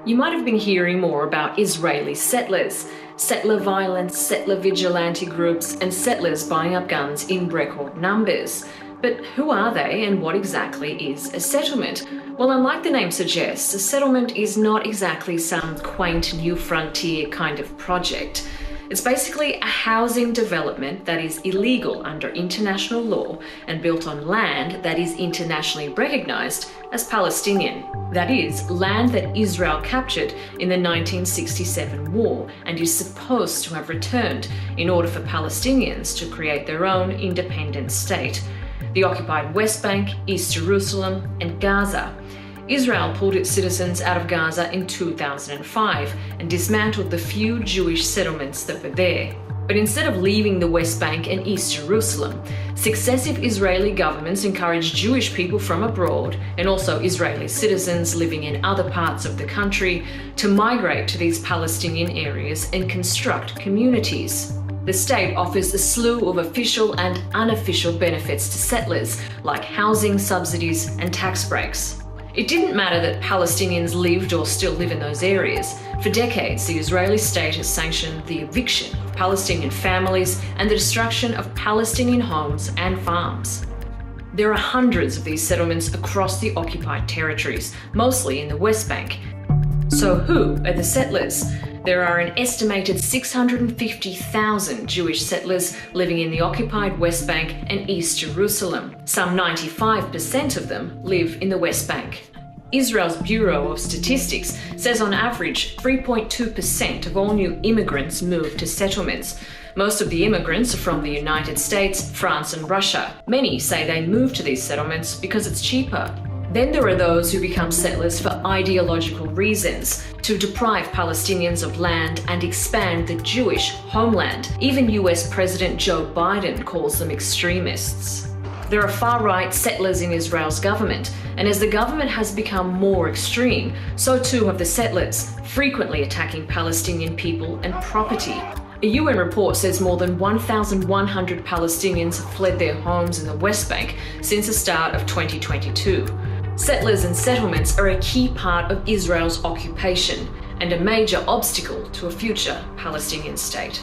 You might have been hearing more about Israeli settlers, settler violence, settler vigilante groups, and settlers buying up guns in record numbers. But who are they and what exactly is a settlement? Well, unlike the name suggests, a settlement is not exactly some quaint new frontier kind of project. It's basically a housing development that is illegal under international law and built on land that is internationally recognised as Palestinian. That is, land that Israel captured in the 1967 war and is supposed to have returned in order for Palestinians to create their own independent state. The occupied West Bank, East Jerusalem, and Gaza. Israel pulled its citizens out of Gaza in 2005 and dismantled the few Jewish settlements that were there. But instead of leaving the West Bank and East Jerusalem, successive Israeli governments encouraged Jewish people from abroad, and also Israeli citizens living in other parts of the country, to migrate to these Palestinian areas and construct communities. The state offers a slew of official and unofficial benefits to settlers, like housing subsidies and tax breaks. It didn't matter that Palestinians lived or still live in those areas. For decades, the Israeli state has sanctioned the eviction of Palestinian families and the destruction of Palestinian homes and farms. There are hundreds of these settlements across the occupied territories, mostly in the West Bank. So who are the settlers? There are an estimated 650,000 Jewish settlers living in the occupied West Bank and East Jerusalem. Some 95% of them live in the West Bank. Israel's Bureau of Statistics says on average 3.2% of all new immigrants move to settlements. Most of the immigrants are from the United States, France and Russia. Many say they move to these settlements because it's cheaper. Then there are those who become settlers for ideological reasons, to deprive Palestinians of land and expand the Jewish homeland. Even US President Joe Biden calls them extremists. There are far-right settlers in Israel's government, and as the government has become more extreme, so too have the settlers, frequently attacking Palestinian people and property. A UN report says more than 1,100 Palestinians have fled their homes in the West Bank since the start of 2022. Settlers and settlements are a key part of Israel's occupation and a major obstacle to a future Palestinian state.